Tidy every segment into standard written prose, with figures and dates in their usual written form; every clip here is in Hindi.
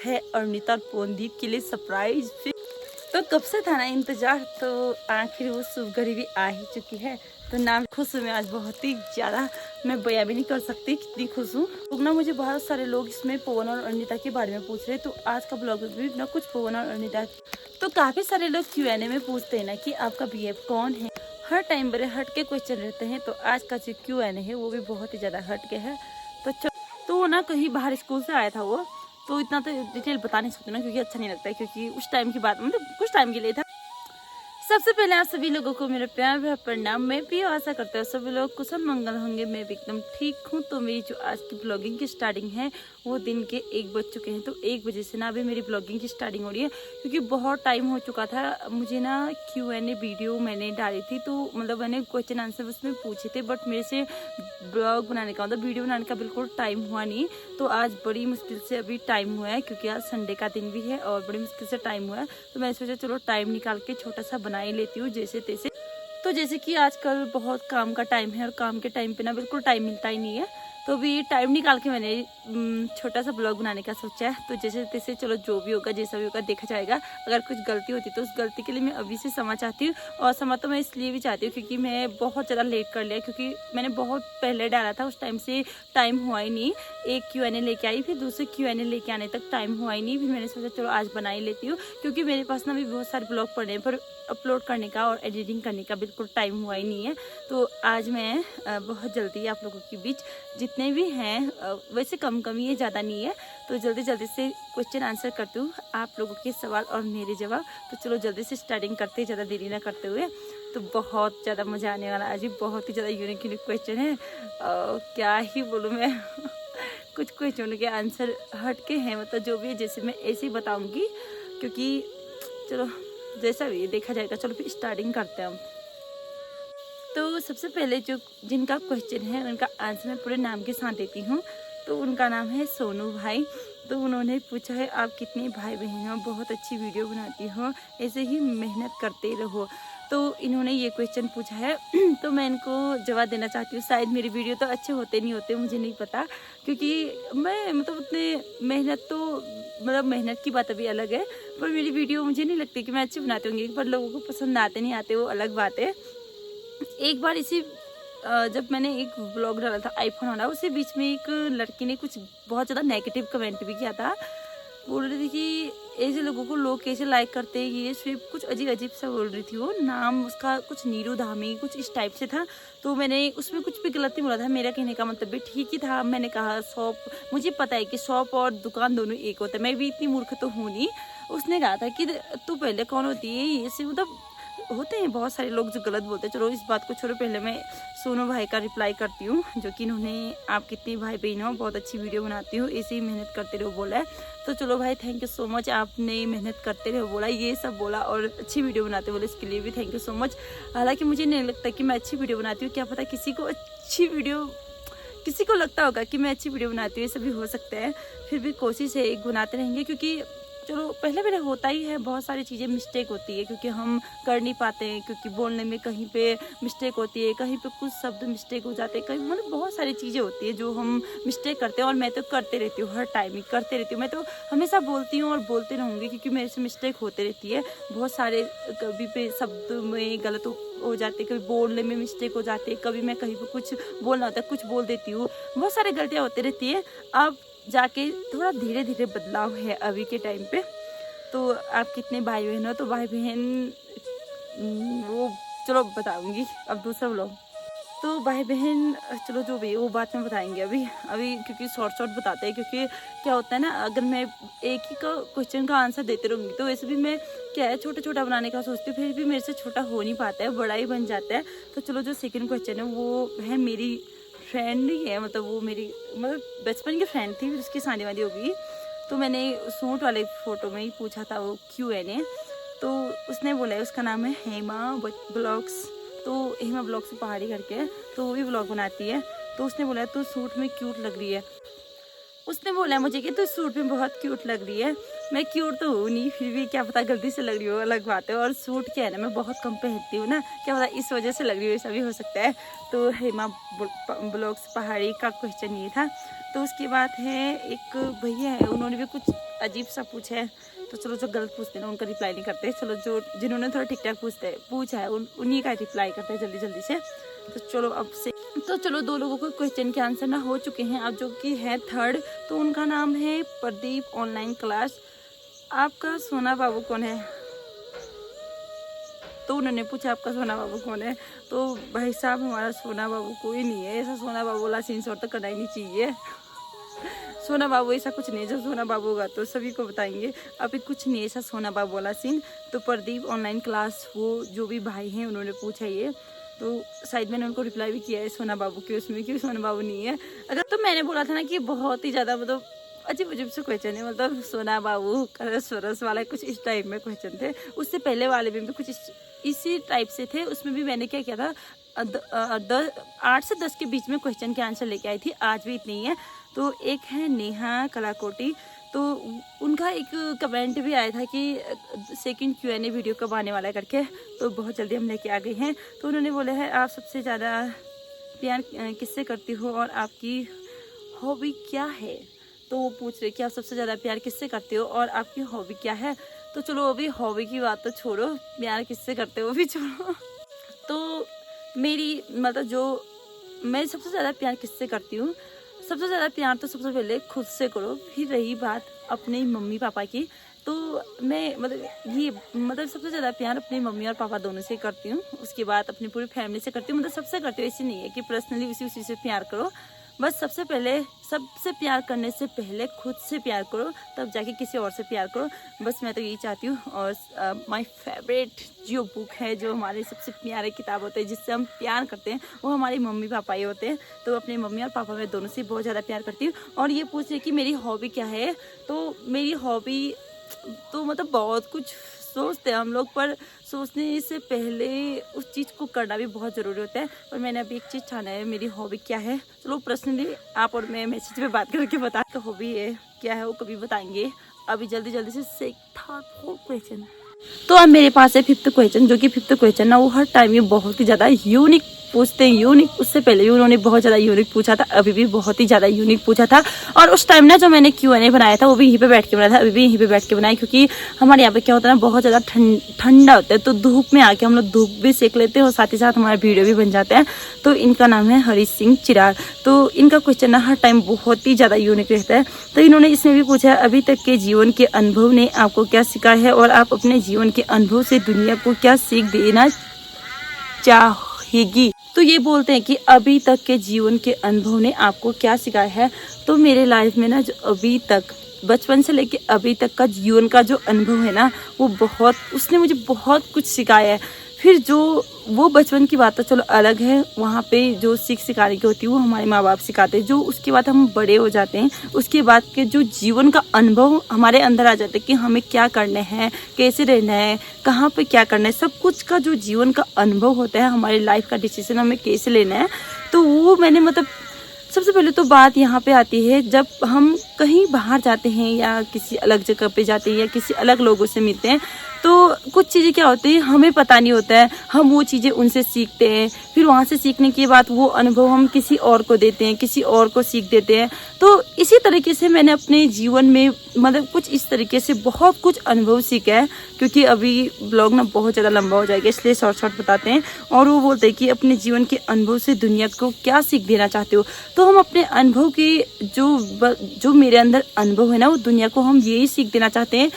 है अर्निता और पवनदीप के लिए सरप्राइज। तो कब से था ना इंतजार, तो आखिर वो शुभ घड़ी भी आ ही चुकी है। तो ना खुश हूँ मैं आज बहुत ही ज़्यादा, मैं बयां भी नहीं कर सकती कितनी खुश हूँ। तो ना मुझे बहुत सारे लोग इसमें पवन और अर्निता के बारे में पूछ रहे, तो आज का ब्लॉग में भी ना कुछ पवन और अर्निता। तो काफ़ी सारे लोग Q&A में पूछते हैं ना कि आपका BF कौन है। हर टाइम बड़े हट के क्वेश्चन रहते हैं, तो आज का जो Q&A है वो भी बहुत ही ज़्यादा हट के है। तो ना कहीं बाहर स्कूल से आया था वो, तो इतना तो डिटेल बता नहीं सकती ना, क्योंकि अच्छा नहीं लगता है, क्योंकि उस टाइम की बात मतलब कुछ टाइम के लिए था। सबसे पहले आप सभी लोगों को मेरा प्यार भरा प्रणाम। मैं भी आशा करता हूँ सभी लोग कुशल मंगल होंगे। मैं भी एकदम ठीक हूँ। तो मेरी जो आज की ब्लॉगिंग की स्टार्टिंग है वो दिन के 1 बज चुके हैं। तो 1 बजे से ना अभी मेरी ब्लॉगिंग की स्टार्टिंग हो रही है, क्योंकि बहुत टाइम हो चुका था। मुझे ना Q&A वीडियो मैंने डाली थी, तो मतलब मैंने क्वेश्चन आंसर उसमें पूछे थे, बट मेरे से ब्लॉग बनाने का मतलब वीडियो बनाने का बिल्कुल टाइम हुआ नहीं। तो आज बड़ी मुश्किल से अभी टाइम हुआ है, क्योंकि आज संडे का दिन भी है और बड़ी मुश्किल से टाइम हुआ है। तो मैंने सोचा चलो टाइम निकाल के छोटा सा बना ही लेती हूँ जैसे तैसे। तो जैसे कि आजकल बहुत काम का टाइम है और काम के टाइम पे ना बिल्कुल टाइम मिलता ही नहीं है, तो भी टाइम निकाल के मैंने छोटा सा ब्लॉग बनाने का सोचा है। तो जैसे तैसे चलो जो भी होगा जैसा भी होगा देखा जाएगा। अगर कुछ गलती होती तो उस गलती के लिए मैं अभी से क्षमा चाहती हूँ। और क्षमा तो मैं इसलिए भी चाहती हूँ क्योंकि मैं बहुत ज़्यादा लेट कर लिया, क्योंकि मैंने बहुत पहले डाला था, उस टाइम से टाइम हुआ ही नहीं। एक Q&A लेके आई, फिर दूसरे Q&A लेके आने तक टाइम हुआ ही नहीं। फिर मैंने सोचा चलो आज बना ही लेती हूँ, क्योंकि मेरे पास ना भी बहुत सारे ब्लॉग पड़े हैं, पर अपलोड करने का और एडिटिंग करने का बिल्कुल टाइम हुआ ही नहीं है। तो आज मैं बहुत जल्दी आप लोगों के बीच जितने भी हैं, वैसे कम ही है, ज़्यादा नहीं है, तो जल्दी से क्वेश्चन आंसर करती हूँ, आप लोगों के सवाल और मेरे जवाब। तो चलो जल्दी से स्टार्टिंग करते हैं, ज़्यादा देरी ना करते हुए। तो बहुत ज़्यादा मज़ा आने वाला आज ही, बहुत ही ज़्यादा यूनिक क्वेश्चन है। क्या ही बोलूँ मैं कुछ क्वेश्चन के आंसर हट के हैं, मतलब जो भी है जैसे मैं ऐसे ही बताऊँगी, क्योंकि चलो जैसा भी देखा जाएगा। चलो फिर स्टार्टिंग करते हैं हम। तो सबसे पहले जो जिनका क्वेश्चन है उनका आंसर मैं पूरे नाम के साथ देती हूँ। तो उनका नाम है सोनू भाई। तो उन्होंने पूछा है आप कितने भाई बहन हो, बहुत अच्छी वीडियो बनाती हो, ऐसे ही मेहनत करते रहो। तो इन्होंने ये क्वेश्चन पूछा है तो मैं इनको जवाब देना चाहती हूँ। शायद मेरी वीडियो तो अच्छे होते नहीं होते, मुझे नहीं पता, क्योंकि मैं मतलब उतने मेहनत तो मतलब मेहनत की बात अभी अलग है, पर मेरी वीडियो मुझे नहीं लगती कि मैं अच्छी बनाती होंगी। पर लोगों को पसंद आते नहीं आते वो अलग बात है। एक बार इसी जब मैंने एक ब्लॉग डाला था आईफोन वाला, उसी बीच में एक लड़की ने कुछ बहुत ज़्यादा नेगेटिव कमेंट भी किया था। बोल रही थी कि ऐसे लोगों को लोग कैसे लाइक करते हैं, ये सिर्फ कुछ अजीब सा बोल रही थी। वो नाम उसका कुछ नीरू धामी कुछ इस टाइप से था। तो मैंने उसमें कुछ भी गलत नहीं बोला था, मेरा कहने का मतलब भी ठीक ही था। मैंने कहा शॉप, मुझे पता है कि शॉप और दुकान दोनों एक होता है, मैं भी इतनी मूर्ख तो हूँ नहीं। उसने कहा था कि तू पहले कौन होती है, ये से मतलब होते हैं बहुत सारे लोग जो गलत बोलते हैं। चलो इस बात को छोड़ो, पहले मैं सोनू भाई का रिप्लाई करती हूँ, जो कि इन्होंने आप कितनी भाई बहन हो, बहुत अच्छी वीडियो बनाती हो, ऐसे ही मेहनत करते रहो बोला है। तो चलो भाई थैंक यू सो मच, आपने मेहनत करते रहो बोला, ये सब बोला, और अच्छी वीडियो बनाते बोले, इसके लिए भी थैंक यू सो मच। हालांकि मुझे नहीं लगता कि मैं अच्छी वीडियो बनाती हूँ, क्या पता किसी को अच्छी वीडियो, किसी को लगता होगा कि मैं अच्छी वीडियो बनाती हूँ, ये सभी हो सकता है। फिर भी कोशिश है एक बनाते रहेंगे, क्योंकि चलो पहले होता ही है, बहुत सारी चीज़ें मिस्टेक होती है, क्योंकि हम कर नहीं पाते हैं, क्योंकि बोलने में कहीं पे मिस्टेक होती है, कहीं पे कुछ शब्द मिस्टेक हो जाते हैं, कहीं मतलब बहुत सारी चीज़ें होती है जो हम मिस्टेक करते हैं। और मैं तो करते रहती हूँ, हर टाइम ही करते रहती हूँ, मैं तो हमेशा बोलती हूँ और बोलते रहूँगी, क्योंकि मेरे से मिस्टेक होते रहती है बहुत सारे। कभी पे शब्द में गलत हो जाते, कभी बोलने में मिस्टेक हो जाती है, कभी मैं कहीं पर कुछ बोलना होता है कुछ बोल देती हूँ, बहुत सारी गलतियाँ होती रहती है। अब जाके थोड़ा धीरे बदलाव है अभी के टाइम पे। तो आप कितने भाई बहन हो, तो भाई बहन वो चलो बताऊंगी अब दूसरा ब्लॉग। तो भाई बहन चलो जो भी वो बात में बताएंगे अभी क्योंकि शॉर्ट बताते हैं, क्योंकि क्या होता है ना, अगर मैं एक ही का क्वेश्चन का आंसर देते रहूँगी तो वैसे भी मैं क्या है छोटा बनाने का सोचती हूँ, फिर भी मेरे से छोटा हो नहीं पाता है, बड़ा ही बन जाता है। तो चलो जो सेकंड क्वेश्चन है वो है मेरी फ्रेंड ही है, मतलब वो मेरी मतलब बचपन की फ्रेंड थी, फिर उसकी शादी वादी हो गई। तो मैंने सूट वाले फ़ोटो में ही पूछा था वो Q&A। तो उसने बोला है, उसका नाम है हेमा ब्लॉग्स। तो हेमा ब्लॉग्स पहाड़ी करके है, तो वो भी ब्लॉग बनाती है। तो उसने बोला तू सूट में क्यूट लग रही है, उसने बोला मुझे कि तू सूट में बहुत क्यूट लग रही है। मैं क्यूट तो हूँ नहीं, फिर भी क्या पता गलती से लग रही हो, अलग बात है। और सूट क्या है ना, मैं बहुत कम पहनती हूँ ना, क्या पता इस वजह से लग रही हो, ऐसा भी हो सकता है। तो हेमा ब्लॉग्स पहाड़ी का क्वेश्चन ये था। तो उसके बाद है एक भैया है, उन्होंने भी कुछ अजीब सा पूछा है, तो चलो जो गलत पूछते हैं ना उनका रिप्लाई नहीं करते, चलो जो जिन्होंने थोड़ा ठीक ठाक पूछा है उन्हीं का रिप्लाई करते हैं जल्दी जल्दी से। तो चलो अब से तो चलो 2 लोगों को क्वेश्चन के आंसर ना हो चुके हैं, अब जो कि है थर्ड, तो उनका नाम है प्रदीप ऑनलाइन क्लास। आपका सोना बाबू कौन है? तो उन्होंने पूछा आपका सोना बाबू कौन है, तो भाई साहब हमारा सोना बाबू कोई नहीं है, ऐसा सोना बाबू वाला सीन शॉट तो करना ही नहीं चाहिए। सोना बाबू ऐसा कुछ नहीं है, जब सोना बाबू होगा तो सभी को बताएंगे, अभी कुछ नहीं ऐसा सोना बाबू वाला सीन। तो प्रदीप ऑनलाइन क्लास वो जो भी भाई हैं उन्होंने पूछा ये, तो शायद मैंने उनको रिप्लाई भी किया है सोना बाबू के उसमें, क्योंकि सोना बाबू नहीं है। अगर तो मैंने बोला था ना कि बहुत ही ज़्यादा मतलब अजीब अजीब से क्वेश्चन है, मतलब सोना बाबू करस वरस वाला कुछ इस टाइप में क्वेश्चन थे। उससे पहले वाले में भी कुछ इसी टाइप से थे, उसमें भी मैंने क्या किया था 8 से 10 के बीच में क्वेश्चन के आंसर लेके आई थी, आज भी इतनी ही है। तो एक है नेहा कलाकोटी, तो उनका एक कमेंट भी आया था कि सेकंड Q&A वीडियो कब आने वाला है करके, तो बहुत जल्दी हम लेके आ गए हैं। तो उन्होंने बोला है आप सबसे ज़्यादा प्यार किससे करती हो और आपकी हॉबी क्या है? तो वो पूछ रहे कि आप सबसे ज़्यादा प्यार किससे करते हो और आपकी हॉबी क्या है। तो चलो अभी हॉबी की बात तो छोड़ो, प्यार किससे करते हो भी छोड़ो। तो मेरी मतलब जो मैं सबसे ज़्यादा प्यार किससे करती हूँ, सबसे ज़्यादा प्यार तो सबसे पहले खुद से करो, फिर रही बात अपने मम्मी पापा की, तो मैं मतलब सबसे ज़्यादा प्यार अपनी मम्मी और पापा दोनों से करती हूँ, उसके बाद अपनी पूरी फैमिली से करती हूँ, मतलब सबसे करती हूँ। ऐसी नहीं है कि पर्सनली उसी से प्यार करो, बस सबसे प्यार करने से पहले खुद से प्यार करो, तब जाके किसी और से प्यार करो, बस मैं तो यही चाहती हूँ। और माय फेवरेट जो बुक है, जो हमारे सबसे प्यारे किताब होते हैं जिससे हम प्यार करते हैं, वो हमारे मम्मी पापा ही होते हैं। तो अपने मम्मी और पापा में दोनों से बहुत ज़्यादा प्यार करती हूँ। और ये पूछ रही कि मेरी हॉबी क्या है, तो मेरी हॉबी तो मतलब बहुत कुछ सोचते हैं हम लोग, पर सोचने से पहले उस चीज़ को करना भी बहुत ज़रूरी होता है। पर मैंने अभी एक चीज़ ठाना है, मेरी हॉबी क्या है। चलो पर्सनली आप और मैं मैसेज पे बात करके बता तो हॉबी है क्या है वो कभी बताएंगे। अभी जल्दी जल्दी से क्वेश्चन, तो अब मेरे पास है 5th क्वेश्चन, जो कि 5th क्वेश्चन ना वो हर टाइम ये बहुत ही ज़्यादा यूनिक पूछते हैं। यूनिक उससे पहले भी उन्होंने बहुत ज़्यादा यूनिक पूछा था, अभी भी बहुत ही ज़्यादा यूनिक पूछा था। और उस टाइम ना जो मैंने Q&A बनाया था वो भी यहीं पे बैठ के बनाया था, अभी भी यहीं पे बैठ के बनाया, क्योंकि हमारे यहाँ पे क्या होता है ना बहुत ज़्यादा ठंडा होता है, तो धूप में आके हम लोग धूप भी सेक लेते हैं और साथ ही साथ हमारे वीडियो भी बन जाते हैं। तो इनका नाम है हरीश सिंह चिराग। तो इनका क्वेश्चन ना हर टाइम बहुत ही ज़्यादा यूनिक रहता है। तो इन्होंने इसमें भी पूछा है अभी तक के जीवन के अनुभव ने आपको क्या सिखाया है और आप अपने जीवन के अनुभव से दुनिया को क्या सीख देना चाहेगी। तो ये बोलते हैं कि अभी तक के जीवन के अनुभव ने आपको क्या सिखाया है। तो मेरे लाइफ में ना जो अभी तक बचपन से लेके अभी तक का जीवन का जो अनुभव है ना वो उसने मुझे बहुत कुछ सिखाया है। फिर जो वो बचपन की बात तो चलो अलग है, वहाँ पे जो सीख सिखाने की होती है वो हमारे माँ बाप सिखाते हैं। जो उसके बाद हम बड़े हो जाते हैं, उसके बाद के जो जीवन का अनुभव हमारे अंदर आ जाता है कि हमें क्या करना है, कैसे रहना है, कहाँ पे क्या करना है, सब कुछ का जो जीवन का अनुभव होता है, हमारी लाइफ का डिसीजन हमें कैसे लेना है। तो वो मैंने मतलब सबसे पहले तो बात यहाँ पे आती है जब हम कहीं बाहर जाते हैं या किसी अलग जगह पे जाते हैं या किसी अलग लोगों से मिलते हैं, तो कुछ चीज़ें क्या होती है हमें पता नहीं होता है, हम वो चीज़ें उनसे सीखते हैं, फिर वहाँ से सीखने के बाद वो अनुभव हम किसी और को देते हैं, किसी और को सीख देते हैं। तो इसी तरीके से मैंने अपने जीवन में मतलब कुछ इस तरीके से बहुत कुछ अनुभव सीखा है। क्योंकि अभी ब्लॉग ना बहुत ज़्यादा लंबा हो जाएगा, इसलिए शॉर्ट बताते हैं। और वो बोलते हैं कि अपने जीवन के अनुभव से दुनिया को क्या सीख देना चाहते हो। तो हम अपने अनुभव के जो मेरे अंदर अनुभव है ना वो दुनिया को हम यही सीख देना चाहते हैं।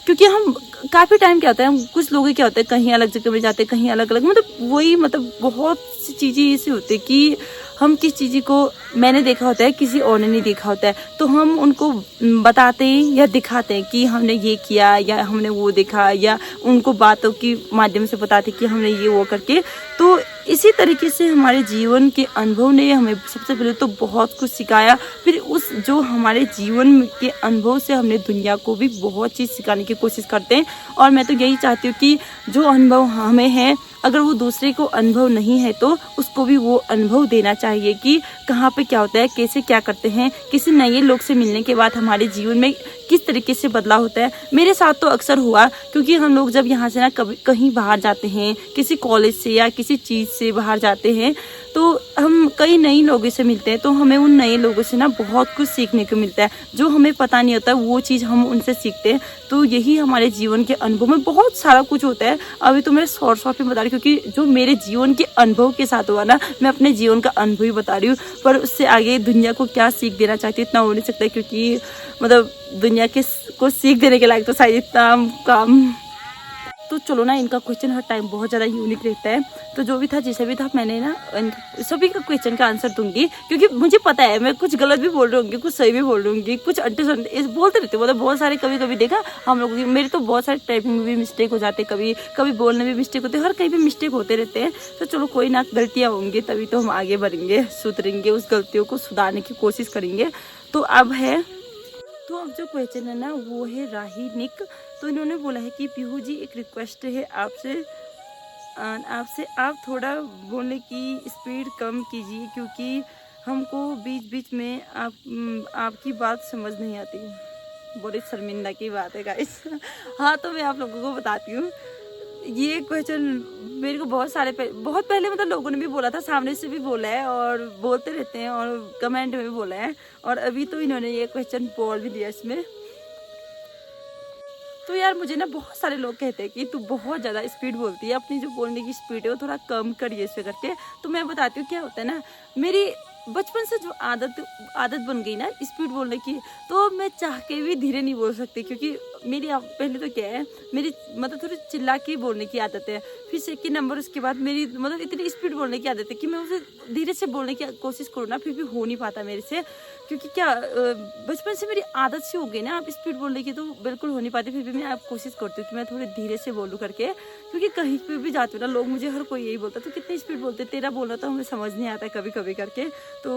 क्योंकि हम काफ़ी टाइम क्या होता है, कुछ लोग क्या होता है कहीं अलग जगह में जाते हैं, कहीं अलग अलग मतलब बहुत सी चीज़ें ऐसी होती है कि हम किस चीज़ को मैंने देखा होता है किसी और ने नहीं देखा होता है, तो हम उनको बताते हैं या दिखाते हैं कि हमने ये किया या हमने वो देखा, या उनको बातों के माध्यम से बताते कि हमने ये वो करके। तो इसी तरीके से हमारे जीवन के अनुभव ने हमें सबसे पहले तो बहुत कुछ सिखाया, फिर उस जो हमारे जीवन के अनुभव से हमने दुनिया को भी बहुत चीज़ सिखाने की कोशिश करते हैं। और मैं तो यही चाहती हूँ कि जो अनुभव हमें है, अगर वो दूसरे को अनुभव नहीं है तो उसको भी वो अनुभव देना चाहिए कि कहाँ पे क्या होता है, कैसे क्या करते हैं, किसी नए लोग से मिलने के बाद हमारे जीवन में किस तरीके से बदलाव होता है। मेरे साथ तो अक्सर हुआ, क्योंकि हम लोग जब यहाँ से ना कभी कहीं बाहर जाते हैं, किसी कॉलेज से या किसी चीज़ से बाहर जाते हैं, तो हम कई नए लोगों से मिलते हैं तो हमें उन नए लोगों से ना बहुत कुछ सीखने को मिलता है, जो हमें पता नहीं होता वो चीज़ हम उनसे सीखते हैं। तो यही हमारे जीवन के अनुभव में बहुत सारा कुछ होता है। अभी तो मैं शॉर्ट में बता रही हूँ, क्योंकि जो मेरे जीवन के अनुभव के साथ हुआ ना, मैं अपने जीवन का अनुभव ही बता रही हूँ। पर उससे आगे दुनिया को क्या सीख देना चाहती इतना हो नहीं सकता, क्योंकि मतलब दुनिया के को सीख देने के लायक तो शायद इतना काम। तो चलो ना, इनका क्वेश्चन हर टाइम बहुत ज़्यादा यूनिक रहता है। तो जो भी था जैसे भी था, मैंने ना सभी का क्वेश्चन का आंसर दूंगी, क्योंकि मुझे पता है मैं कुछ गलत भी बोल रही होंगी, कुछ सही भी बोल रही होंगी, कुछ अड्डे सड्डे बोलते रहते मतलब बहुत सारे। कभी कभी देखा हम लोगों की, मेरे तो बहुत सारे टाइपिंग में भी मिस्टेक हो जाते, कभी कभी बोलने में मिस्टेक होते, हर कहीं भी मिस्टेक होते रहते हैं। तो चलो कोई ना, गलतियाँ होंगी तभी तो हम आगे बढ़ेंगे, सुधरेंगे, उस गलतियों को सुधारने की कोशिश करेंगे। तो अब जो क्वेश्चन है ना वो है राही निक। तो इन्होंने बोला है कि पीहू जी एक रिक्वेस्ट है आपसे आप थोड़ा बोलने की स्पीड कम कीजिए, क्योंकि हमको बीच बीच में आपकी बात समझ नहीं आती। बड़ी शर्मिंदा की बात है गाइस। हाँ, तो मैं आप लोगों को बताती हूँ, ये क्वेश्चन मेरे को बहुत पहले मतलब लोगों ने भी बोला था, सामने से भी बोला है और बोलते रहते हैं और कमेंट में भी बोला है, और अभी तो इन्होंने ये क्वेश्चन बोल भी दिया इसमें। तो यार मुझे ना बहुत सारे लोग कहते हैं कि तू बहुत ज़्यादा स्पीड बोलती है, अपनी जो बोलने की स्पीड है वो थोड़ा कम करिए इस पे करके। तो मैं बताती हूँ क्या होता है ना, मेरी बचपन से जो आदत बन गई ना स्पीड बोलने की, तो मैं चाह के भी धीरे नहीं बोल सकती, क्योंकि मेरी पहले तो क्या है, मेरी मतलब थोड़ी चिल्ला के बोलने की आदत है। फिर सेकंड नंबर उसके बाद मेरी मतलब इतनी स्पीड बोलने की आदत है कि मैं उसे धीरे से बोलने की कोशिश करूँ ना, फिर भी हो नहीं पाता मेरे से, क्योंकि क्या बचपन से मेरी आदत सी हो गई ना आप स्पीड बोलने की, तो बिल्कुल हो नहीं पाती। फिर भी मैं आप कोशिश करती हूँ कि मैं थोड़े धीरे से बोलूँ करके, क्योंकि कहीं पर भी जाती हूँ ना, लोग मुझे हर कोई यही बोलता है तो कितनी स्पीड बोलते, तेरा बोलना तो हमें समझ नहीं आता है कभी कभी करके। तो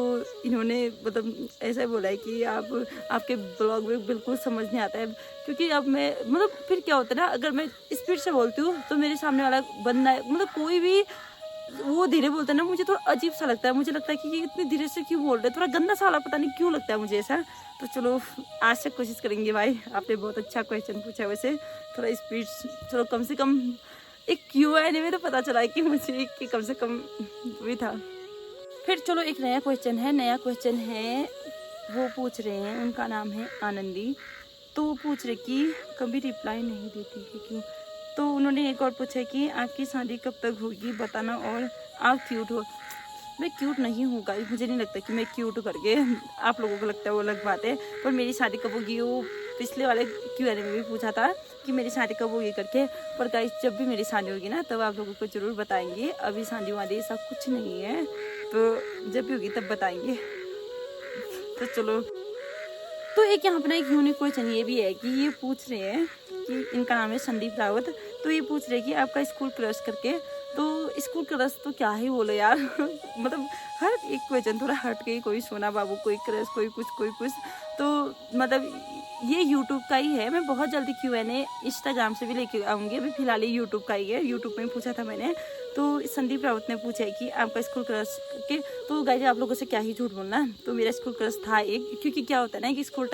इन्होंने मतलब ऐसा बोला है कि आपके ब्लॉग में बिल्कुल समझ नहीं आता है, क्योंकि अब मैं मतलब फिर क्या होता है ना, अगर मैं स्पीड से बोलती हूँ तो मेरे सामने वाला बंदा मतलब कोई भी वो धीरे बोलता है ना, मुझे थोड़ा अजीब सा लगता है, मुझे लगता है कि ये इतनी धीरे से क्यों बोल रहे हैं, थोड़ा गंदा सा वाला पता नहीं क्यों लगता है मुझे ऐसा। तो चलो आज से कोशिश करेंगे भाई, आपने बहुत अच्छा क्वेश्चन पूछा, वैसे थोड़ा स्पीड चलो कम से कम एक Q&A में तो पता चला है कि मुझे कि कम से कम भी था। फिर चलो एक नया क्वेश्चन है, वो पूछ रहे हैं, उनका नाम है आनंदी। तो वो पूछ रहे कि कभी रिप्लाई नहीं देती है क्यों। तो उन्होंने एक और पूछा कि आपकी शादी कब तक होगी बताना, और आप क्यूट हो। मैं क्यूट नहीं हूँ गाइस, मुझे नहीं लगता कि मैं क्यूट करके, आप लोगों को लगता है वो अलग बात है, पर मेरी शादी कब होगी वो पिछले वाले Q&A में भी पूछा था कि मेरी शादी कब होगी करके। पर गाइस जब भी मेरी शादी होगी ना तब आप लोगों को ज़रूर बताएंगे, अभी शादी वादी ऐसा कुछ नहीं है, तो जब भी होगी तब बताएंगे। तो चलो, तो एक यहाँ पर एक यूनिक क्वेश्चन ये भी है कि ये पूछ रहे हैं कि इनका नाम है संदीप रावत। तो ये पूछ रहे हैं कि आपका स्कूल क्रश करके। तो स्कूल क्रश तो क्या ही बोलो यार मतलब हर एक क्वेश्चन थोड़ा हट के, कोई सोना बाबू, कोई क्रश, कोई कुछ। तो मतलब ये यूट्यूब का ही है, मैं बहुत जल्दी Q&A इंस्टाग्राम से भी लेके आऊँगी, अभी फिलहाल ये यूट्यूब का ही है, यूट्यूब में पूछा था मैंने। तो संदीप रावत ने पूछा है कि आपका स्कूल क्रश के। तो गाइस आप लोगों से क्या ही झूठ बोलना, तो मेरा स्कूल क्रश था एक, क्योंकि क्या होता है ना कि स्कूल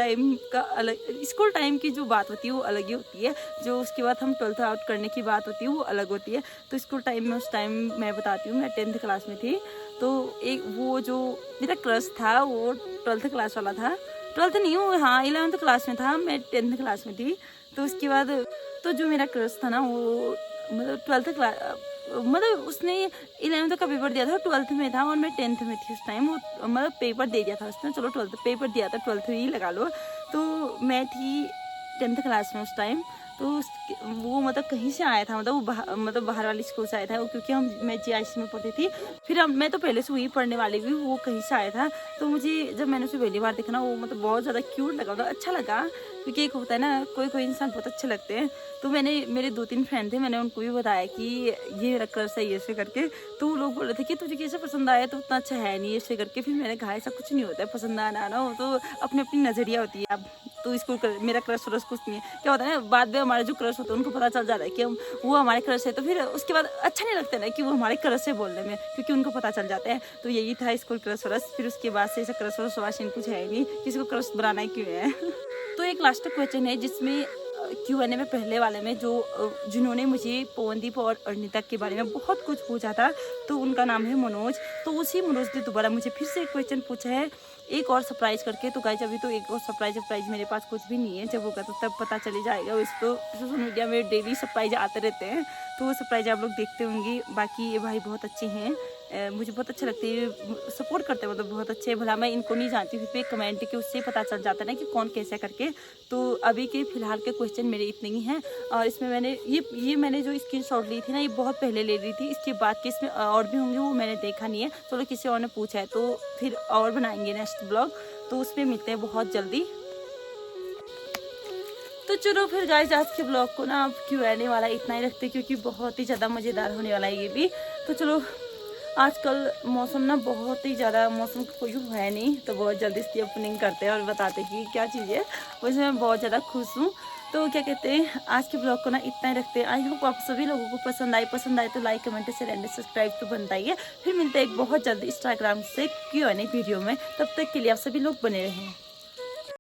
टाइम की जो बात होती है वो अलग ही होती है, जो उसके बाद हम 12th आउट करने की बात होती है वो अलग होती है। तो स्कूल टाइम में उस टाइम मैं बताती हूँ, मैं 10th क्लास में थी। तो एक वो जो मेरा क्रश था वो 12th क्लास वाला था, 12th नहीं हूँ, हाँ 11th क्लास में था, मैं 10th क्लास में थी। तो उसके बाद तो जो मेरा क्रश था ना वो मतलब 12th क्लास, मतलब उसने 11th का पेपर दिया था, 12th में था और मैं 10th में थी उस टाइम। वो मतलब पेपर दे दिया था उसने, चलो 12th पेपर दिया था, 12th ही लगा लो। तो मैं थी 10th क्लास में उस टाइम। तो वो मतलब कहीं से आया था, मतलब वो मतलब बाहर वाली स्कूल से आया था वो, क्योंकि मैं GIC में पढ़ती थी। फिर मैं तो पहले से वही पढ़ने वाली भी, वो कहीं से आया था। तो मुझे जब मैंने उसे पहली बार देखा ना, वो मतलब बहुत ज़्यादा क्यूट लगा, मतलब अच्छा लगा, क्योंकि एक होता है ना कोई इंसान बहुत अच्छे लगते हैं। तो मेरे 2-3 फ्रेंड थे, मैंने उनको भी बताया कि ये मेरा क्रश है ऐसे करके। तो वो लोग बोल रहे थे कि तुझे कैसे पसंद आया, तो उतना अच्छा है नहीं ऐसे करके। फिर मैंने कहा ऐसा कुछ नहीं होता है, पसंद आना ना, वो तो अपनी अपनी नज़रिया होती है। अब तो इसको मेरा क्रश व्रश कुछ नहीं है, क्या होता है ना बाद में हमारे जो क्रश होते हैं उनको पता चल जाता है कि वो हमारे क्रश है, तो फिर उसके बाद अच्छा नहीं लगता ना कि वो हमारे क्रश है बोलने में, क्योंकि उनको पता चल जाता है। तो यही था स्कूल क्रश व्रश। फिर उसके बाद से ऐसा क्रश व्रश वाशिन कुछ है ही नहीं, किसी को क्रश बनाना ही क्यों है। तो एक लास्ट क्वेश्चन है जिसमें Q&A में पहले वाले में जो जिन्होंने मुझे पवनदीप और अरुणिता के बारे में बहुत कुछ पूछा था, तो उनका नाम है मनोज। तो उसी मनोज ने दोबारा मुझे फिर से एक क्वेश्चन पूछा है, एक और सरप्राइज़ करके। तो गाइस अभी तो एक और सरप्राइज मेरे पास कुछ भी नहीं है, जब होगा तो तब पता चले जाएगा। वैसे तो सोशल मीडिया में डेली सरप्राइज आते रहते हैं, तो वो सरप्राइज आप लोग देखते होंगे। बाकी ये भाई बहुत अच्छे हैं, मुझे बहुत अच्छे लगते हैं, सपोर्ट करते हैं, मतलब बहुत अच्छे। भला मैं इनको नहीं जानती, फिर भी कमेंट के उससे पता चल जाता है ना कि कौन कैसे करके। तो अभी के फ़िलहाल के क्वेश्चन मेरे इतने ही हैं। और इसमें मैंने ये मैंने जो स्क्रीनशॉट ली थी ना, ये बहुत पहले ले ली थी। इसके बाद के इसमें और भी होंगे, वो मैंने देखा नहीं है। चलो किसी और ने पूछा है तो फिर और बनाएंगे नेक्स्ट ब्लॉग, तो उसमें मिलते हैं बहुत जल्दी। तो चलो फिर गाइस आज के ब्लॉग को ना अब Q&A वाला इतना ही रखते, क्योंकि बहुत ही ज़्यादा मज़ेदार होने वाला है ये भी। तो चलो, आजकल मौसम ना बहुत ही ज़्यादा, मौसम कोई है नहीं, तो बहुत जल्दी इसकी ओपनिंग करते हैं और बताते हैं कि क्या चीज़ है। वैसे मैं बहुत ज़्यादा खुश हूँ। तो क्या कहते हैं, आज के ब्लॉग को ना इतना ही रखते हैं। आई होप आप सभी लोगों को पसंद आए तो like comment share and subscribe तो बनता ही है। फिर मिलते हैं एक बहुत जल्दी इंस्टाग्राम से Q&A वीडियो में। तब तक के लिए आप सभी लोग बने रहें।